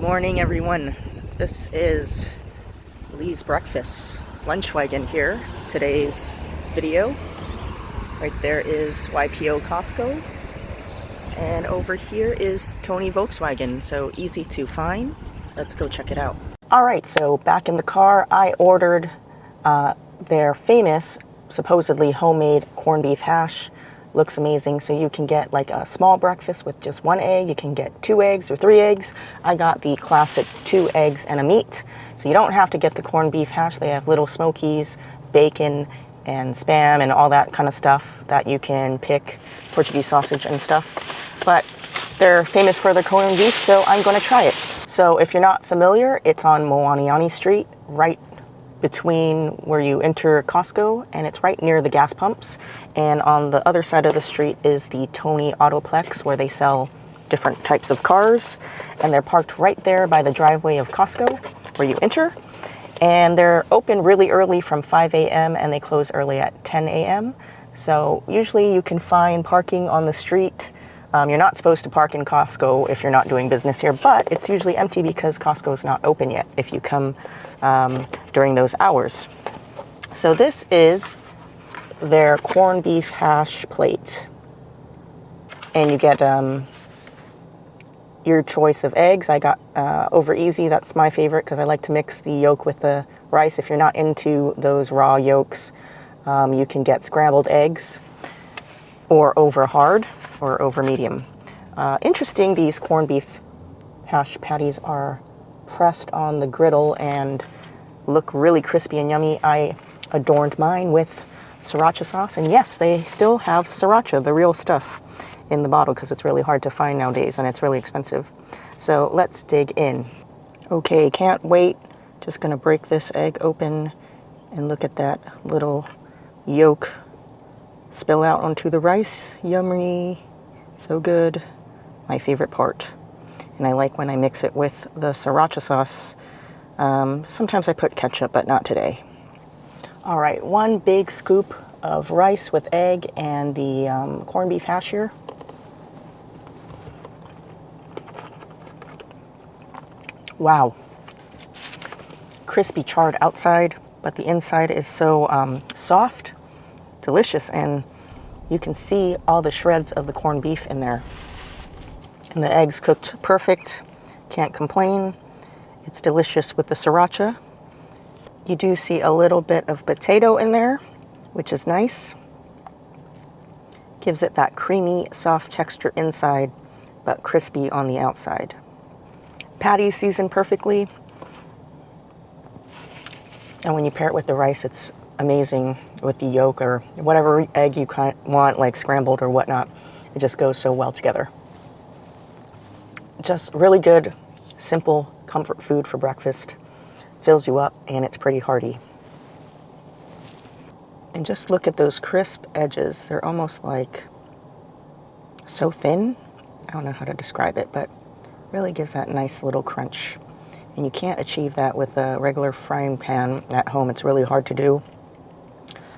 Morning, everyone. This is Lee's Breakfast Lunchwagon here. Today's video. Right there is Waipio Costco. And over here is Tony Volkswagen. So easy to find. Let's go check it out. Alright, so back in the car, I ordered their famous, supposedly homemade corned beef hash. Looks amazing. So you can get like a small breakfast with just 1 egg. You can get 2 eggs or 3 eggs. I got the classic 2 eggs and a meat. So you don't have to get the corned beef hash. They have little smokies, bacon, and spam and all that kind of stuff that you can pick, Portuguese sausage and stuff. But they're famous for their corned beef, so I'm going to try it. So if you're not familiar, it's on Moaniani Street, right between where you enter Costco, and it's right near the gas pumps. And on the other side of the street is the Tony Autoplex, where they sell different types of cars, and they're parked right there by the driveway of Costco where you enter. And they're open really early from 5 a.m. and they close early at 10 a.m. So usually you can find parking on the street. You're not supposed to park in Costco if you're not doing business here, but it's usually empty because Costco's not open yet if you come during those hours. So this is their corned beef hash plate. And you get your choice of eggs. I got over easy. That's my favorite because I like to mix the yolk with the rice. If you're not into those raw yolks, you can get scrambled eggs or over hard or over medium. Interesting, these corned beef hash patties are pressed on the griddle and look really crispy and yummy. I adorned mine with sriracha sauce, and yes, they still have sriracha, the real stuff, in the bottle because it's really hard to find nowadays and it's really expensive. So let's dig in. Okay, can't wait. Just gonna break this egg open and look at that little yolk spill out onto the rice. Yummy. So good. My favorite part. And I like when I mix it with the sriracha sauce. Sometimes I put ketchup, but not today. All right, 1 big scoop of rice with egg and the corned beef hash here. Wow. Crispy charred outside, but the inside is so soft, delicious, and you can see all the shreds of the corned beef in there. And the eggs cooked perfect. Can't complain. It's delicious with the sriracha. You do see a little bit of potato in there, which is nice. Gives it that creamy, soft texture inside, but crispy on the outside. Patty seasoned perfectly. And when you pair it with the rice, it's amazing with the yolk or whatever egg you want, like scrambled or whatnot. It just goes so well together. Just really good, simple comfort food for breakfast. Fills you up and it's pretty hearty. And just look at those crisp edges. They're almost like so thin. I don't know how to describe it, but really gives that nice little crunch. And you can't achieve that with a regular frying pan at home. It's really hard to do.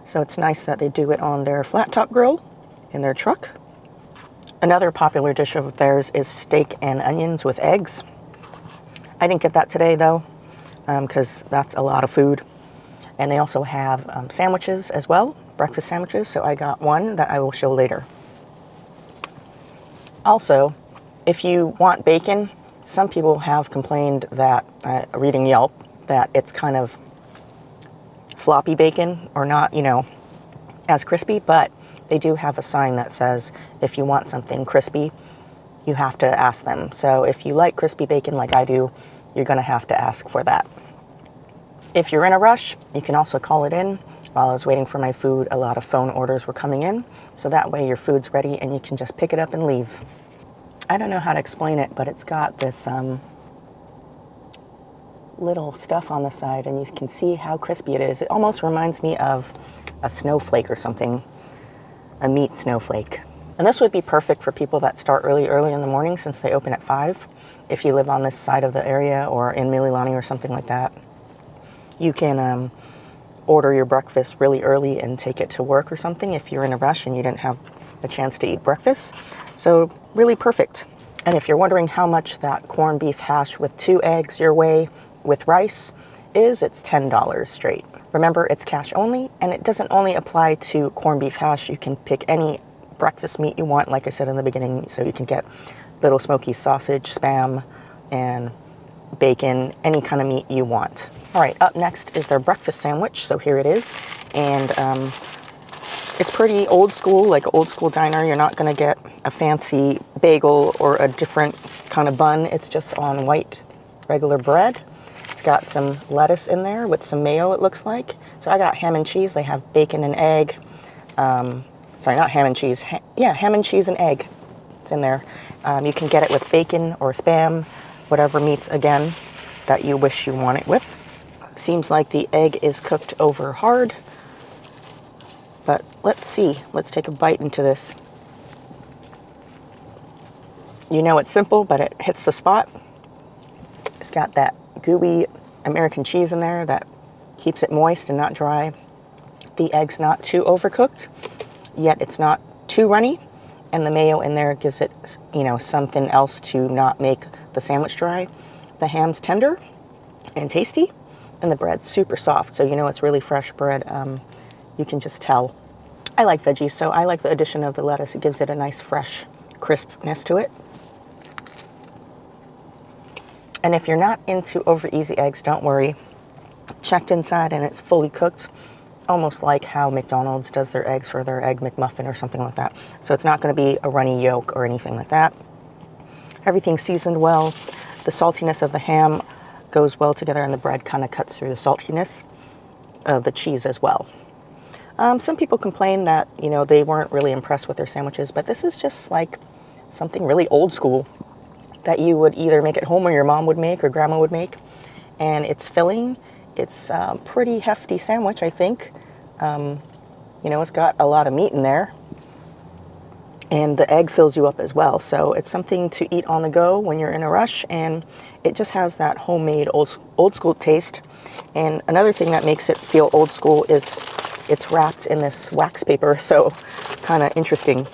So it's nice that they do it on their flat top grill in their truck. Another popular dish of theirs is steak and onions with eggs. I didn't get that today though, because that's a lot of food. And they also have sandwiches as well, breakfast sandwiches. So I got one that I will show later. Also, if you want bacon, some people have complained that, reading Yelp, that it's kind of floppy bacon or not, as crispy, but they do have a sign that says if you want something crispy, you have to ask them. So if you like crispy bacon like I do, you're going to have to ask for that. If you're in a rush, you can also call it in. While I was waiting for my food, a lot of phone orders were coming in, so that way your food's ready and you can just pick it up and leave. I don't know how to explain it, but it's got this little stuff on the side, and you can see how crispy it is. It almost reminds me of a snowflake or something, a meat snowflake. And this would be perfect for people that start early in the morning since they open at 5. If you live on this side of the area or in Mililani or something like that, you can order your breakfast really early and take it to work or something if you're in a rush and you didn't have a chance to eat breakfast. So really perfect. And if you're wondering how much that corned beef hash with 2 eggs your way with rice is, it's $10 straight. Remember, it's cash only, and it doesn't only apply to corned beef hash. You can pick any breakfast meat you want, like I said in the beginning, so you can get little smoky sausage, Spam, and bacon, any kind of meat you want. All right, up next is their breakfast sandwich. So here it is, and it's pretty old school, like an old school diner. You're not gonna get a fancy bagel or a different kind of bun. It's just on white, regular bread. It's got some lettuce in there with some mayo, it looks like. So I got ham and cheese. They have bacon and egg. Sorry, not ham and cheese. Yeah, ham and cheese and egg. It's in there. You can get it with bacon or Spam, whatever meats, again, that you wish you want it with. Seems like the egg is cooked over hard. But let's see. Let's take a bite into this. You know it's simple, but it hits the spot. It's got that gooey American cheese in there that keeps it moist and not dry. The egg's not too overcooked, yet it's not too runny. And the mayo in there gives it, you know, something else to not make the sandwich dry. The ham's tender and tasty, and the bread's super soft, so you know it's really fresh bread. You can just tell. I like veggies, so I like the addition of the lettuce. It gives it a nice fresh crispness to it. And if you're not into over easy eggs, don't worry. Checked inside and it's fully cooked, almost like how McDonald's does their eggs for their Egg McMuffin or something like that. So it's not going to be a runny yolk or anything like that. Everything's seasoned well. The saltiness of the ham goes well together, and the bread kind of cuts through the saltiness of the cheese as well. Some people complain that, you know, they weren't really impressed with their sandwiches, but this is just like something really old school that you would either make at home or your mom would make or grandma would make. And it's filling. It's a pretty hefty sandwich, I think. You know, it's got a lot of meat in there. And the egg fills you up as well. So it's something to eat on the go when you're in a rush. And it just has that homemade old school taste. And another thing that makes it feel old school is it's wrapped in this wax paper. So kind of interesting.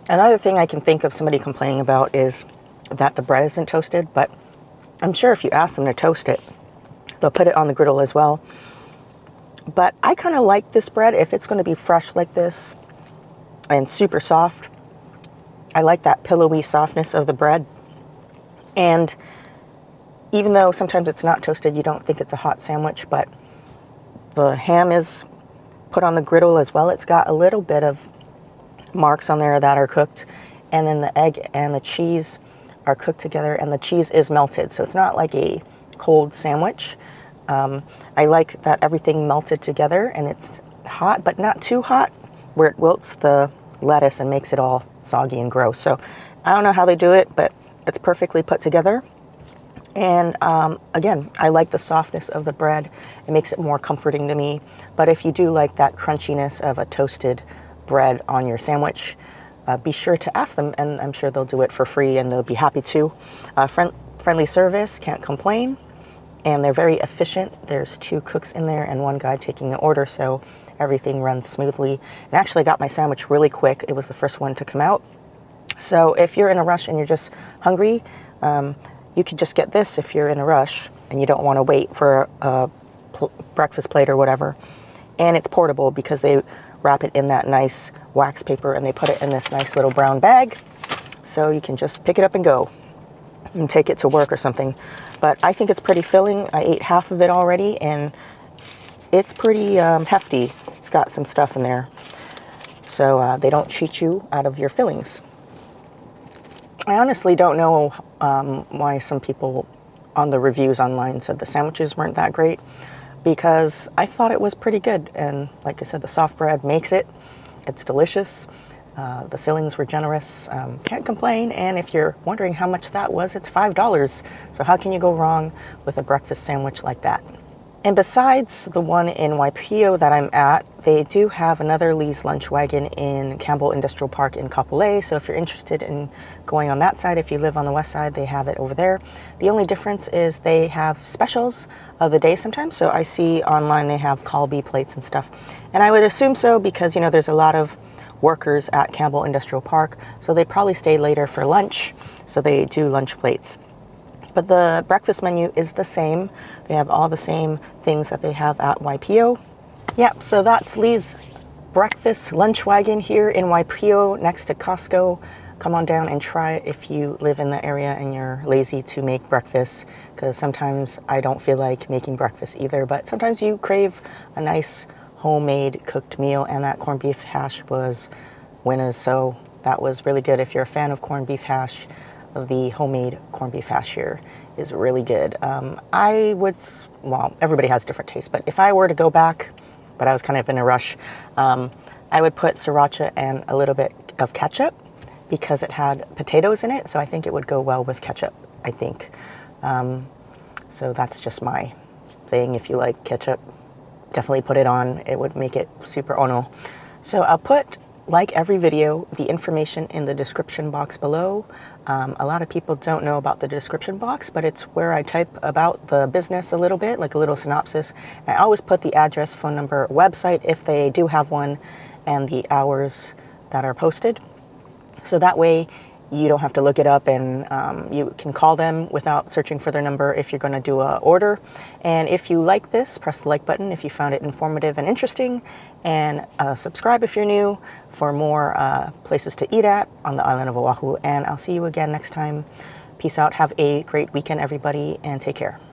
Another thing I can think of somebody complaining about is that the bread isn't toasted, but I'm sure if you ask them to toast it, they'll put it on the griddle as well. But I kind of like this bread if it's going to be fresh like this and super soft. I like that pillowy softness of the bread. And even though sometimes it's not toasted, you don't think it's a hot sandwich, but the ham is put on the griddle as well. It's got a little bit of marks on there that are cooked, and then the egg and the cheese are cooked together, and the cheese is melted, so it's not like a cold sandwich. I like that everything melted together, and it's hot, but not too hot, where it wilts the lettuce and makes it all soggy and gross. So I don't know how they do it, but it's perfectly put together. And again, I like the softness of the bread. It makes it more comforting to me. But if you do like that crunchiness of a toasted bread on your sandwich, be sure to ask them, and I'm sure they'll do it for free, and they'll be happy to. Friendly service, can't complain, and they're very efficient. There's 2 cooks in there and 1 guy taking the order, so everything runs smoothly. And actually, I got my sandwich really quick. It was the first one to come out. So if you're in a rush and you're just hungry, you could just get this if you're in a rush and you don't want to wait for a breakfast plate or whatever. And it's portable because they wrap it in that nice wax paper and they put it in this nice little brown bag. So you can just pick it up and go and take it to work or something. But I think it's pretty filling. I ate half of it already, and it's pretty hefty. It's got some stuff in there. So they don't cheat you out of your fillings. I honestly don't know why some people on the reviews online said the sandwiches weren't that great, because I thought it was pretty good. And like I said, the soft bread makes it. It's delicious. The fillings were generous. Can't complain. And if you're wondering how much that was, it's $5. So how can you go wrong with a breakfast sandwich like that? And besides the one in Waipio that I'm at, they do have another Lee's Lunchwagon in Campbell Industrial Park in Kapolei. So if you're interested in going on that side, if you live on the west side, they have it over there. The only difference is they have specials of the day sometimes. So I see online they have kalbi plates and stuff. And I would assume so because, you know, there's a lot of workers at Campbell Industrial Park, so they probably stayed later for lunch, so they do lunch plates. But the breakfast menu is the same. They have all the same things that they have at Waipio. Yep, so that's Lee's breakfast Lunchwagon here in Waipio next to Costco. Come on down and try it if you live in the area and you're lazy to make breakfast, because sometimes I don't feel like making breakfast either, but sometimes you crave a nice homemade cooked meal, and that corned beef hash was winners, so that was really good. If you're a fan of corned beef hash, the homemade corned beef hash here is really good. I would, well, everybody has different tastes, but if I were to go back, but I was kind of in a rush, I would put sriracha and a little bit of ketchup, because it had potatoes in it, so I think it would go well with ketchup, I think. So that's just my thing. If you like ketchup, definitely put it on. It would make it super ono. So I'll put, like every video, the information in the description box below. A lot of people don't know about the description box, but it's where I type about the business a little bit, like a little synopsis. I always put the address, phone number, website, if they do have one, and the hours that are posted. So that way you don't have to look it up, and you can call them without searching for their number if you're going to do an order. And if you like this, press the like button if you found it informative and interesting, and subscribe if you're new for more places to eat at on the island of Oahu. And I'll see you again next time. Peace out. Have a great weekend, everybody, and take care.